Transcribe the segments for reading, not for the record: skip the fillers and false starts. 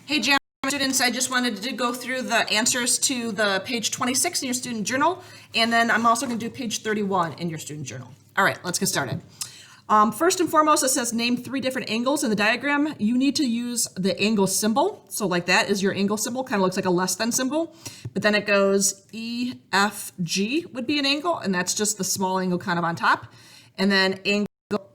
Hey, Jam students, I just wanted to go through the answers to the page 26 in your student journal, and then I'm also going to do page 31 in your student journal. All right, let's get started. First and foremost, it says name 3 different angles in the diagram. You need to use the angle symbol. So like that is your angle symbol, kind of looks like a less than symbol. But then it goes EFG would be an angle, and that's just the small angle kind of on top. And then angle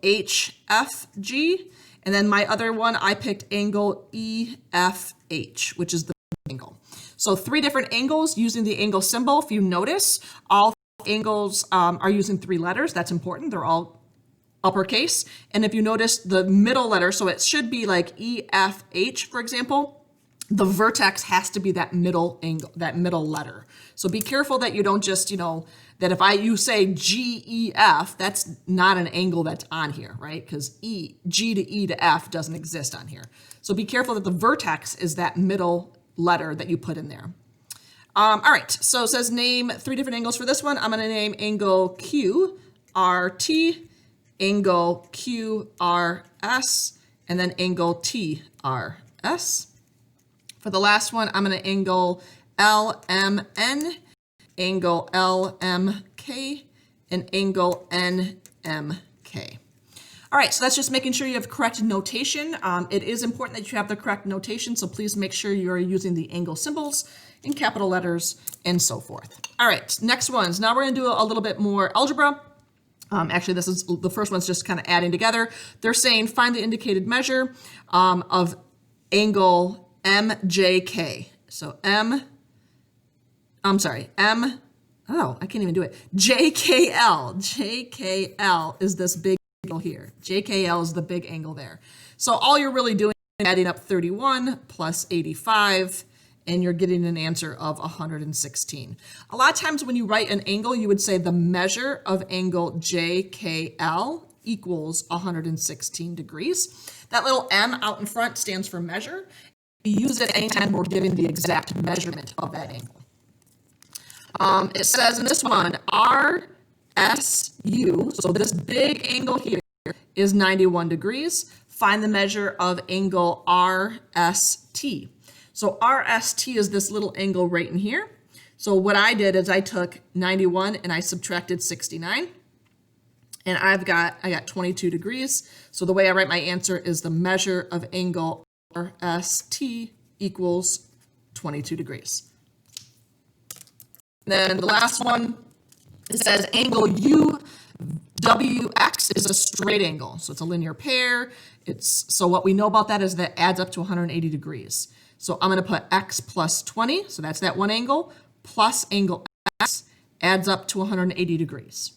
HFG. And then my other one, I picked angle EFH, which is the angle. So 3 different angles using the angle symbol. If you notice, all angles are using 3 letters. That's important. They're all uppercase. And if you notice the middle letter, so it should be like EFH, for example, the vertex has to be that middle angle, that middle letter. So be careful that you don't just, that if you say GEF, that's not an angle that's on here, right? Because G to E to F doesn't exist on here. So be careful that the vertex is that middle letter that you put in there. All right, so it says name 3 different angles for this one. I'm gonna name angle QRT, angle QRS, and then angle TRS. For the last one, I'm going to angle LMN, angle LMK, and angle NMK. All right, so that's just making sure you have correct notation. It is important that you have the correct notation, so please make sure you're using the angle symbols in capital letters and so forth. All right, next ones. Now we're going to do a little bit more algebra. Actually, this is the first one's just kind of adding together. They're saying find the indicated measure of angle MJK. So I can't even do it. JKL. JKL is this big angle here. JKL is the big angle there. So all you're really doing is adding up 31 plus 85, and you're getting an answer of 116. A lot of times when you write an angle, you would say the measure of angle JKL equals 116 degrees. That little M out in front stands for measure. We use it anytime we're giving the exact measurement of that angle. It says in this one, RSU, so this big angle here is 91 degrees. Find the measure of angle RST. So RST is this little angle right in here. So what I did is I took 91 and I subtracted 69. And I got 22 degrees. So the way I write my answer is the measure of angle RST equals 22 degrees. And then the last one, it says angle UWX is a straight angle. So it's a linear pair. So what we know about that is that adds up to 180 degrees. So I'm going to put x plus 20, so that's that one angle, plus angle x adds up to 180 degrees.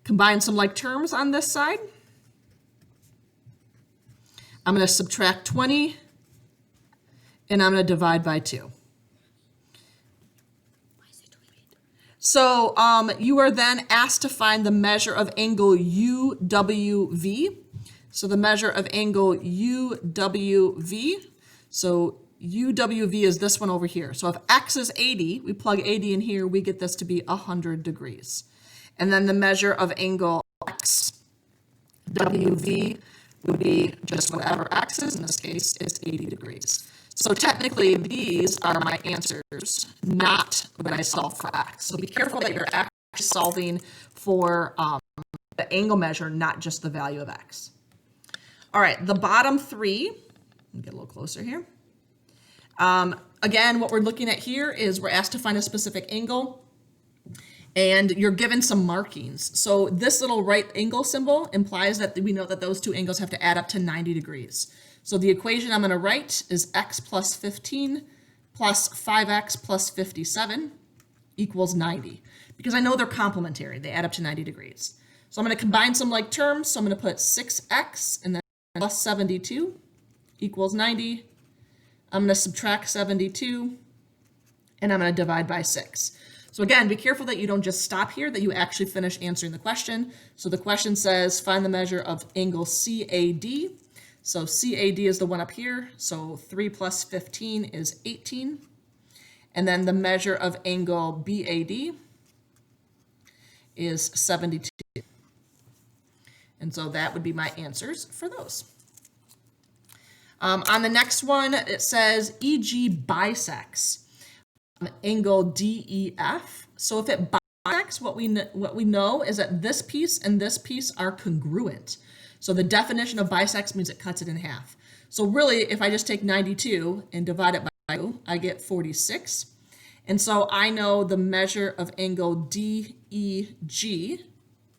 Combine some like terms on this side. I'm going to subtract 20, and I'm going to divide by 2. So you are then asked to find the measure of angle UWV. So the measure of angle UWV, so UWV is this one over here. So if x is 80, we plug 80 in here, we get this to be 100 degrees. And then the measure of angle XWV would be just whatever x is, in this case, is 80 degrees. So technically, these are my answers, not when I solve for x. So be careful that you're actually solving for the angle measure, not just the value of x. All right, the bottom 3, let me get a little closer here. Again, what we're looking at here is we're asked to find a specific angle, and you're given some markings. So this little right angle symbol implies that we know that those 2 angles have to add up to 90 degrees. So the equation I'm going to write is x plus 15 plus 5x plus 57 equals 90, because I know they're complementary. They add up to 90 degrees. So I'm going to combine some like terms. So I'm going to put 6x and then plus 72 equals 90. I'm going to subtract 72, and I'm going to divide by 6. So again, be careful that you don't just stop here, that you actually finish answering the question. So the question says, find the measure of angle CAD. So CAD is the one up here. So 3 plus 15 is 18. And then the measure of angle BAD is 72. And so that would be my answers for those. On the next one, it says EG bisects angle DEF. So if it bisects, what we know is that this piece and this piece are congruent. So the definition of bisects means it cuts it in half. So really, if I just take 92 and divide it by 2, I get 46. And so I know the measure of angle DEG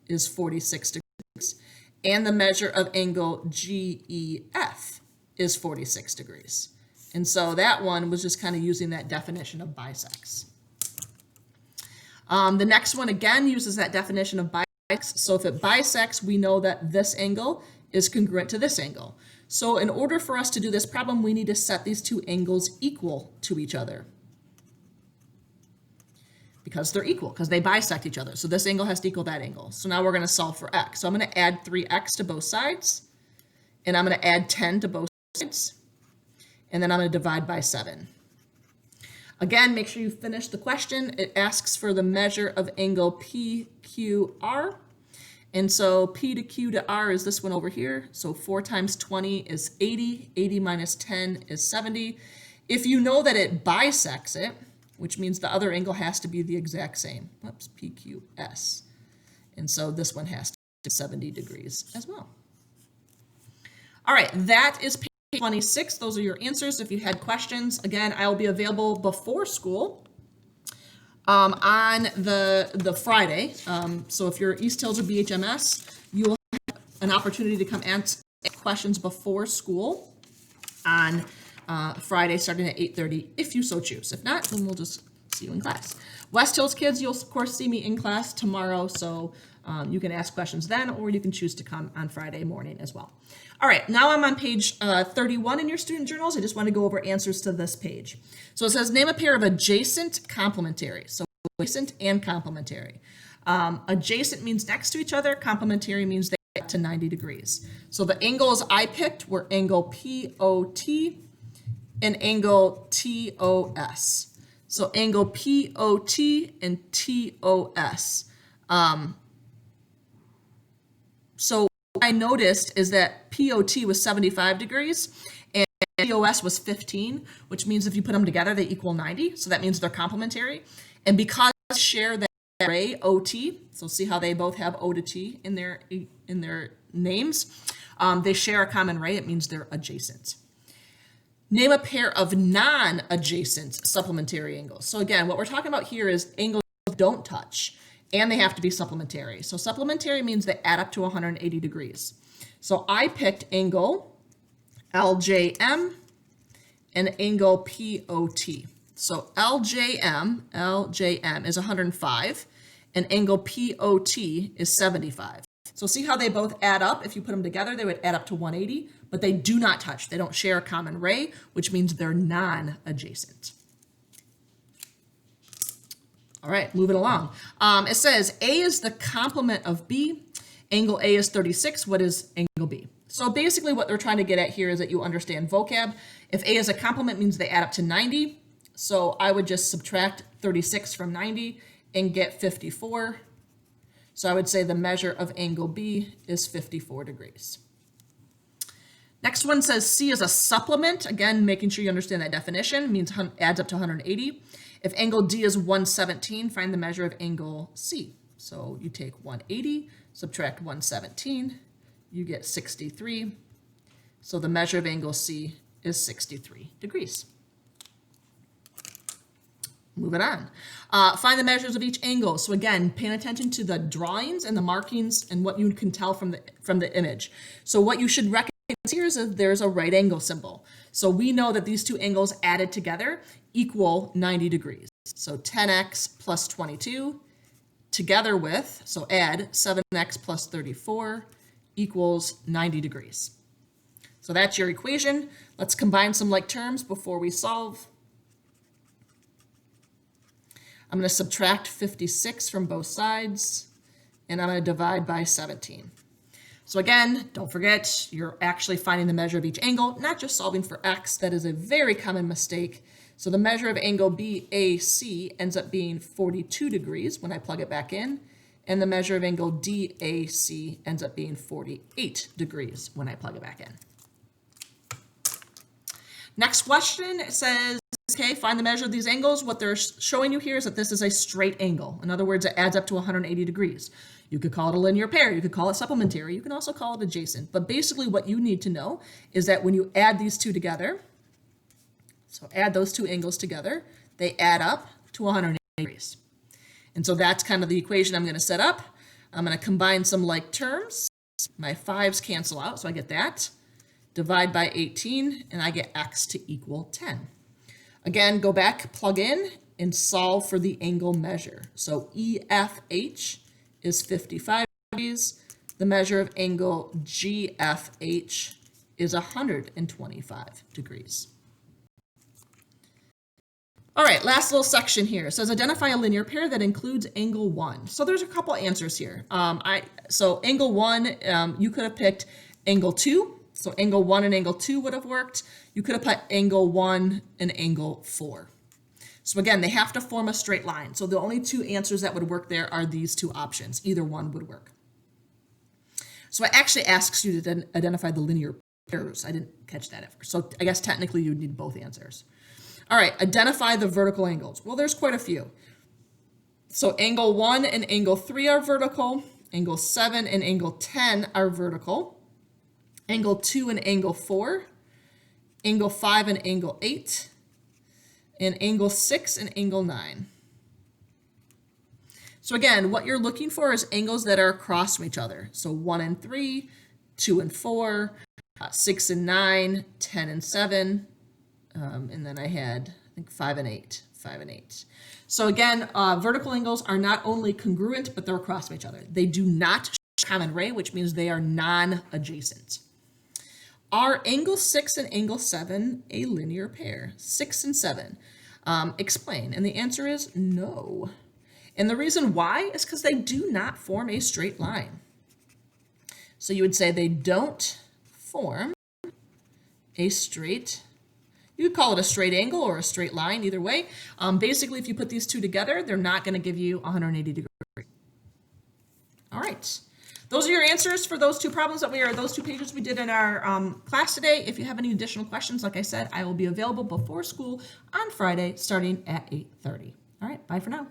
is 46 degrees, and the measure of angle GEF is 46 degrees. And so that one was just kind of using that definition of bisects. The next one again uses that definition of bisects. So if it bisects, we know that this angle is congruent to this angle. So in order for us to do this problem, we need to set these two angles equal to each other, because they're equal, because they bisect each other. So this angle has to equal that angle. So now we're going to solve for x. So I'm going to add 3x to both sides, and I'm going to add 10 to both sides, and then I'm going to divide by 7. Again, make sure you finish the question. It asks for the measure of angle PQR. And so P to Q to R is this one over here. So 4 times 20 is 80. 80 minus 10 is 70. If you know that it bisects it, which means the other angle has to be the exact same. Oops, PQS. And so this one has to be 70 degrees as well. All right, that is page 26. Those are your answers. If you had questions, again, I will be available before school on the Friday. So if you're East Hills or BHMS, you will have an opportunity to come answer questions before school on Friday starting at 8:30 if you so choose. If not, then we'll just see you in class. West Hills kids, you'll of course see me in class tomorrow, so you can ask questions then, or you can choose to come on Friday morning as well. All right, now I'm on page 31 in your student journals. I just want to go over answers to this page. So it says name a pair of adjacent complementary. So adjacent and complementary. Adjacent means next to each other. Complementary means they get to 90 degrees. So the angles I picked were angle POT and angle TOS. So angle POT and TOS. So what I noticed is that POT was 75 degrees and TOS was 15, which means if you put them together, they equal 90. So that means they're complementary. And because they share that array OT, so see how they both have O to T in their names, they share a common ray. It means they're adjacent. Name a pair of non-adjacent supplementary angles. So again, what we're talking about here is angles that don't touch, and they have to be supplementary. So supplementary means they add up to 180 degrees. So I picked angle LJM and angle POT. So LJM is 105, and angle POT is 75. So see how they both add up? If you put them together, they would add up to 180, but they do not touch. They don't share a common ray, which means they're non-adjacent. All right, moving along. It says A is the complement of B. Angle A is 36. What is angle B? So basically what they're trying to get at here is that you understand vocab. If A is a complement, means they add up to 90. So I would just subtract 36 from 90 and get 54. So I would say the measure of angle B is 54 degrees. Next one says C is a supplement. Again, making sure you understand that definition, means adds up to 180. If angle D is 117, find the measure of angle C. So you take 180, subtract 117, you get 63. So the measure of angle C is 63 degrees. Moving on. Find the measures of each angle. So again, paying attention to the drawings and the markings and what you can tell from the image. So what you should recognize here is that there's a right angle symbol. So we know that these two angles added together equal 90 degrees. So 10x plus 22 together with, so add 7x plus 34 equals 90 degrees. So that's your equation. Let's combine some like terms before we solve. I'm going to subtract 56 from both sides, and I'm going to divide by 17. So again, don't forget, you're actually finding the measure of each angle, not just solving for x. That is a very common mistake. So the measure of angle BAC ends up being 42 degrees when I plug it back in, and the measure of angle DAC ends up being 48 degrees when I plug it back in. Next question says, okay, find the measure of these angles. What they're showing you here is that this is a straight angle. In other words, it adds up to 180 degrees. You could call it a linear pair. You could call it supplementary. You can also call it adjacent. But basically what you need to know is that when you add these two together, so add those two angles together, they add up to 180 degrees. And so that's kind of the equation I'm going to set up. I'm going to combine some like terms. My 5's cancel out, so I get that. Divide by 18, and I get x to equal 10. Again, go back, plug in, and solve for the angle measure. So EFH is 55 degrees. The measure of angle GFH is 125 degrees. All right, last little section here. It says identify a linear pair that includes angle 1. So there's a couple answers here. So angle 1, you could have picked angle 2. So angle 1 and angle 2 would have worked. You could have put angle 1 and angle 4. So again, they have to form a straight line. So the only two answers that would work there are these two options. Either one would work. So it actually asks you to identify the linear pairs. I didn't catch that at first. So I guess technically you would need both answers. All right, identify the vertical angles. Well, there's quite a few. So angle 1 and angle 3 are vertical. Angle 7 and angle 10 are vertical. Angle 2 and angle 4, angle 5 and angle 8, and angle 6 and angle 9. So again, what you're looking for is angles that are across from each other. So 1 and 3, 2 and 4, 6 and 9, 10 and 7, and then I had, I think, 5 and 8. So again, vertical angles are not only congruent, but they're across from each other. They do not share common ray, which means they are non-adjacent. Are angle 6 and angle 7 a linear pair? 6 and 7. Explain. And the answer is no. And the reason why is because they do not form a straight line. So you would say they don't form a straight, you could call it a straight angle or a straight line, either way. Basically, if you put these two together, they're not going to give you 180 degrees. All right. Those are your answers for those two problems those two pages we did in our class today. If you have any additional questions, like I said, I will be available before school on Friday starting at 8:30. All right, bye for now.